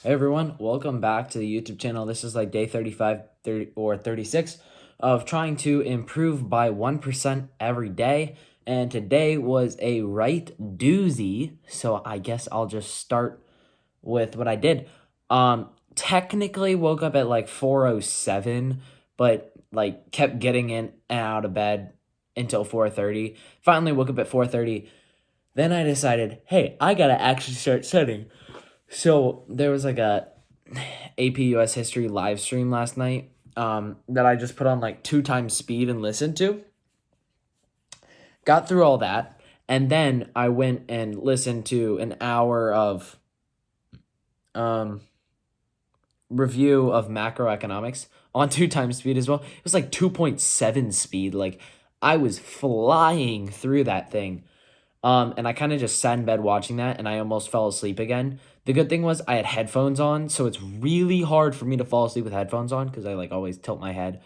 Hey everyone, welcome back to the YouTube channel. This is like day 35 30, or 36 of trying to improve by 1% every day. And today was a right doozy. So I guess I'll just start with what I did. Technically woke up at like 4:07, but like kept getting in and out of bed until 4:30. Finally woke up at 4:30. Then I decided, hey, I gotta actually start studying. So there was like a AP US history live stream last night that I just put on like 2 times speed and listened to. Got through all that, and then I went and listened to an hour of um, review of macroeconomics on 2 times speed as well. It was like 2.7 speed. Like I was flying through that thing. And I kind of just sat in bed watching that, and I almost fell asleep again. The good thing was I had headphones on, so it's really hard for me to fall asleep with headphones on because I like always tilt my head.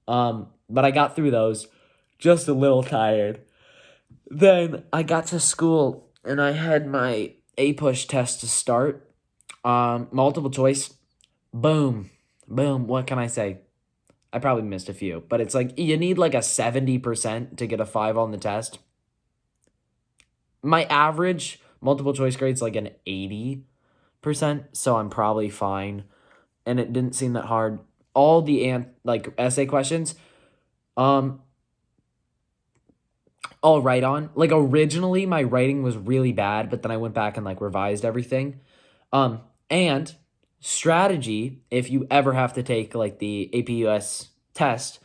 But I got through those, just a little tired. Then I got to school and I had my A push test to start. Multiple choice, boom, boom. What can I say? I probably missed a few, but it's like you need like a 70% to get a 5 on the test. My average multiple choice grade's like an 80%, so I'm probably fine. And it didn't seem that hard. All the like essay questions, um, all right on. Like originally my writing was really bad, but then I went back and like revised everything. And strategy, if you ever have to take like the APUS test,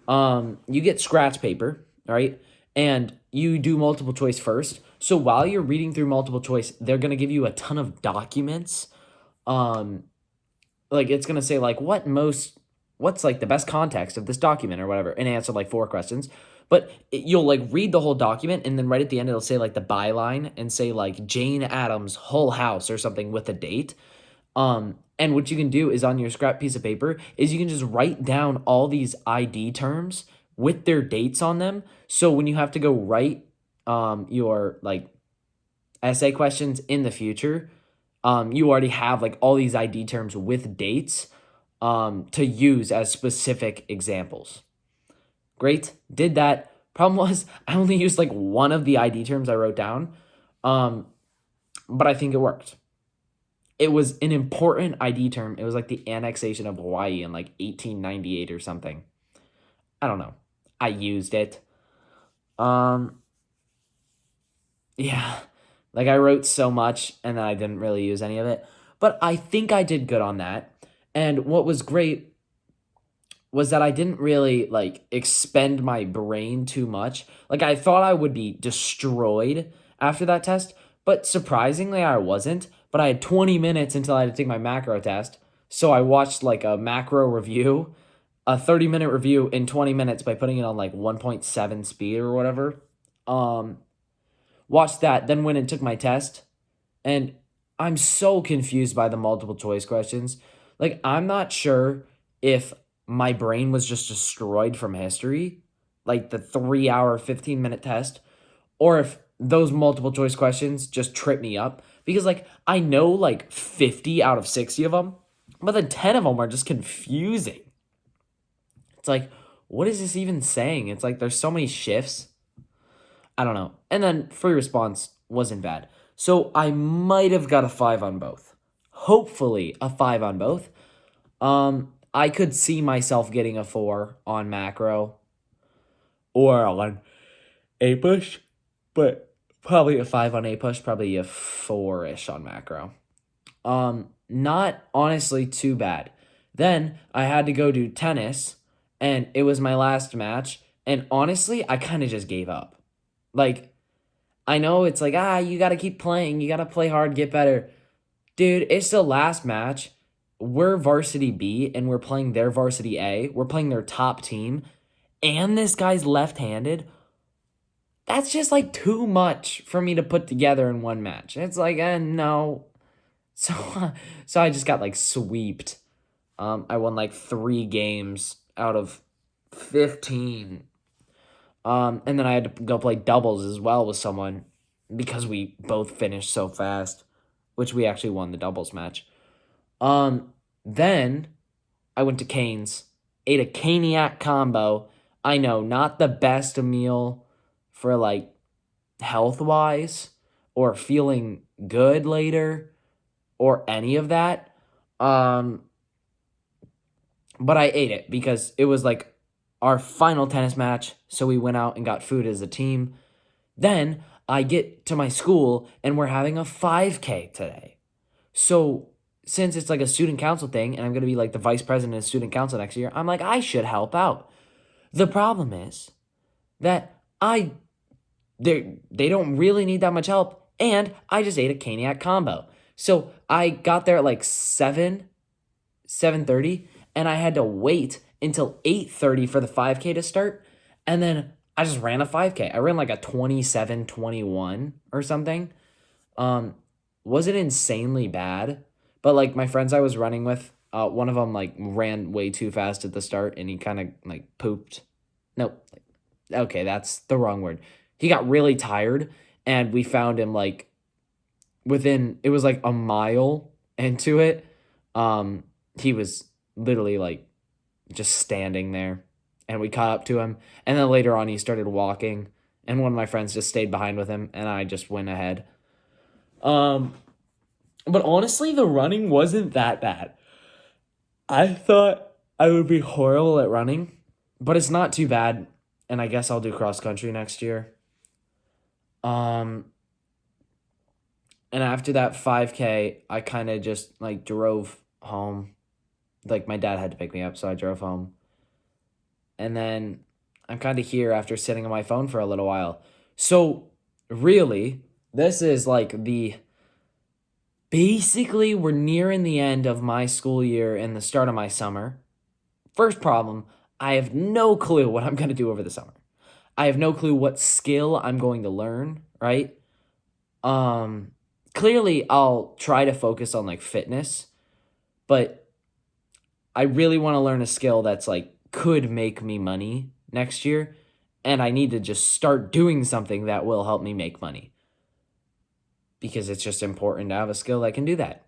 you get scratch paper, right? And you do multiple choice first. So while you're reading through multiple choice, they're gonna give you a ton of documents. Um, like it's gonna say like what's like the best context of this document or whatever, and answer like 4 questions. But you'll like read the whole document, and then right at the end it'll say like the byline and say like Jane Addams Whole House or something with a date. And what you can do is on your scrap piece of paper is you can just write down all these ID terms with their dates on them. So when you have to go write your like essay questions in the future, you already have like all these ID terms with dates to use as specific examples. Great, did that. Problem was I only used like one of the ID terms I wrote down, um, but I think it worked. It was an important ID term. It was like the annexation of Hawaii in like 1898 or something. I don't know. I used it. Um, yeah, like I wrote so much and then I didn't really use any of it. But I think I did good on that. And what was great was that I didn't really like expend my brain too much. Like I thought I would be destroyed after that test, but surprisingly I wasn't. But I had 20 minutes until I had to take my macro test. So I watched like a macro review, a 30-minute review in 20 minutes by putting it on like 1.7 speed or whatever. Um Watched that, then went and took my test. And I'm so confused by the multiple choice questions. Like, I'm not sure if my brain was just destroyed from history, like the 3 hour, 15-minute test, or if those multiple choice questions just trip me up. Because, like, I know like 50 out of 60 of them, but then 10 of them are just confusing. It's like, what is this even saying? It's like there's so many shifts. I don't know. And then free response wasn't bad. So I might have got a 5 on both. Hopefully a 5 on both. I could see myself getting a 4 on macro or on A push, but probably a 5 on A push, probably a 4-ish on macro. Not honestly too bad. Then I had to go do tennis, and it was my last match, and honestly, I kind of just gave up. Like, I know it's like, you got to keep playing. You got to play hard, get better. Dude, it's the last match. We're varsity B and we're playing their varsity A. We're playing their top team. And this guy's left handed. That's just like too much for me to put together in one match. It's like, no. So, so I just got like sweeped. I won like 3 games out of 15. And then I had to go play doubles as well with someone because we both finished so fast, which we actually won the doubles match. Then I went to Cane's, ate a Caniac combo. I know, not the best meal for like health wise or feeling good later or any of that. Um, but I ate it because it was like our final tennis match. So we went out and got food as a team. Then I get to my school and we're having a 5K today. So since it's like a student council thing and I'm going to be like the vice president of student council next year, I'm like, I should help out. The problem is that they don't really need that much help, and I just ate a Caniac combo. So I got there at like 7:30, and I had to wait until 8:30 for the 5K to start, and then I just ran a 5K. I ran like a 27:21 or something. Um, wasn't insanely bad, but like my friends I was running with, one of them like ran way too fast at the start, and he kind of like pooped. No, okay, that's the wrong word. He got really tired, and we found him like it was like a mile into it. He was literally like just standing there, and we caught up to him. And then later on, he started walking, and one of my friends just stayed behind with him, and I just went ahead. Um, but honestly, the running wasn't that bad. I thought I would be horrible at running, but it's not too bad. And I guess I'll do cross country next year. Um, and after that 5K, I kind of just like drove home. Like my dad had to pick me up, so I drove home. And then I'm kind of here after sitting on my phone for a little while. So really, this is like basically we're nearing the end of my school year and the start of my summer. First problem, I have no clue what I'm going to do over the summer. I have no clue what skill I'm going to learn, right? Clearly I'll try to focus on like fitness, but I really want to learn a skill that's like could make me money next year, and I need to just start doing something that will help me make money. Because it's just important to have a skill that can do that.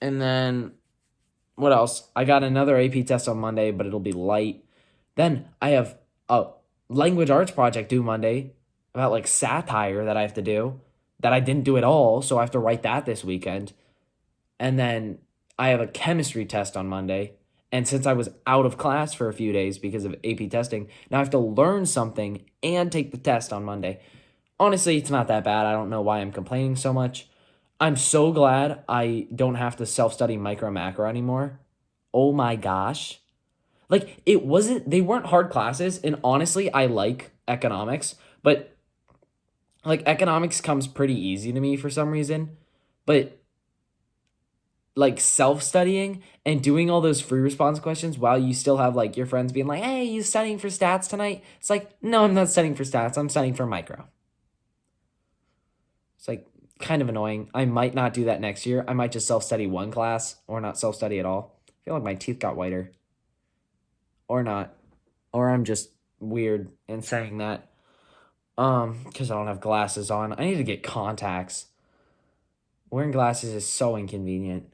And then what else? I got another AP test on Monday, but it'll be light. Then I have a language arts project due Monday about like satire that I have to do that I didn't do at all. So I have to write that this weekend. And then I have a chemistry test on Monday. And since I was out of class for a few days because of AP testing, now I have to learn something and take the test on Monday. Honestly, it's not that bad. I don't know why I'm complaining so much. I'm so glad I don't have to self-study micro macro anymore. Oh my gosh. Like they weren't hard classes, and honestly, I like economics, but like economics comes pretty easy to me for some reason. But like self-studying and doing all those free response questions while you still have like your friends being like, "Hey, you studying for stats tonight?" It's like, "No, I'm not studying for stats. I'm studying for micro." It's like kind of annoying. I might not do that next year. I might just self-study one class or not self-study at all. I feel like my teeth got whiter. Or not. Or I'm just weird in saying that. Because I don't have glasses on. I need to get contacts. Wearing glasses is so inconvenient.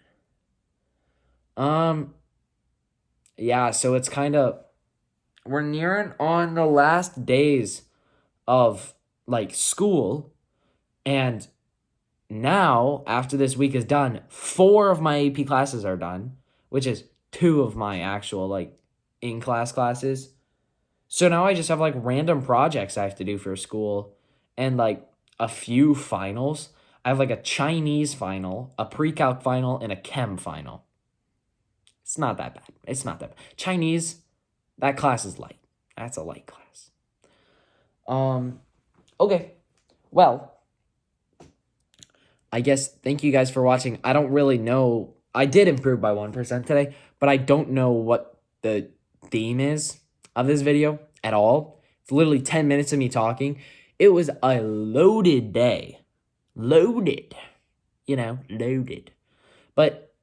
Yeah, so it's kind of we're nearing on the last days of like school, and now after this week is done, 4 of my AP classes are done, which is 2 of my actual like in-class classes. So now I just have like random projects I have to do for school and like a few finals. I have like a Chinese final, a pre-calc final, and a chem final. It's not that bad. It's not that bad. Chinese, that class is light. That's a light class. Okay. Well, I guess thank you guys for watching. I don't really know. I did improve by 1% today, but I don't know what the theme is of this video at all. It's literally 10 minutes of me talking. It was a loaded day. Loaded. Loaded. But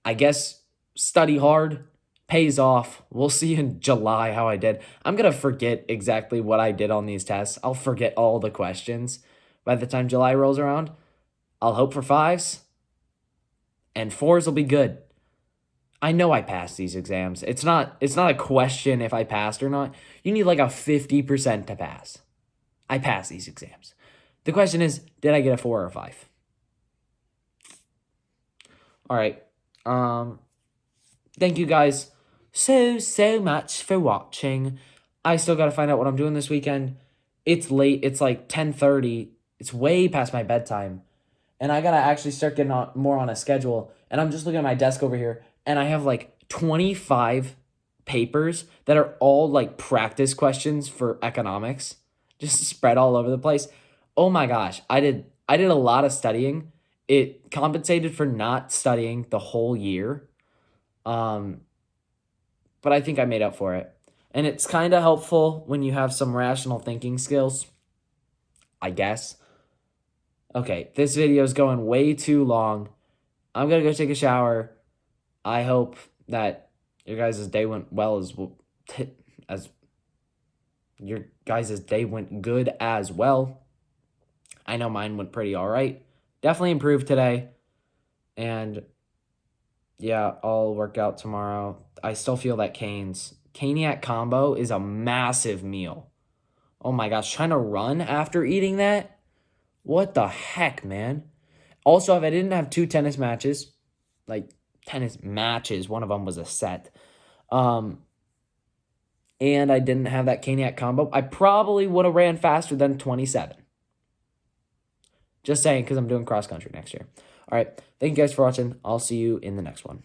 I guess study hard pays off. We'll see in July how I did. I'm going to forget exactly what I did on these tests. I'll forget all the questions by the time July rolls around. I'll hope for 5s, and 4s will be good. I know I passed these exams. It's not a question if I passed or not. You need like a 50% to pass. I passed these exams. The question is, did I get a 4 or a 5? All right. Thank you guys so much for watching. I still got to find out what I'm doing this weekend. It's late. It's like 10:30. It's way past my bedtime. And I got to actually start getting more on a schedule. And I'm just looking at my desk over here, and I have like 25 papers that are all like practice questions for economics, just spread all over the place. Oh my gosh, I did a lot of studying. It compensated for not studying the whole year. But I think I made up for it. And it's kind of helpful when you have some rational thinking skills, I guess. Okay, this video is going way too long. I'm going to go take a shower. I hope that your guys' day went well as your guys' day went good as well. I know mine went pretty all right. Definitely improved today. And yeah, I'll work out tomorrow. I still feel that Caniac combo is a massive meal. Oh my gosh, trying to run after eating that? What the heck, man? Also, if I didn't have 2 tennis matches, like tennis matches, one of them was a set, and I didn't have that Caniac combo, I probably would have ran faster than 27. Just saying, because I'm doing cross country next year. All right, thank you guys for watching. I'll see you in the next one.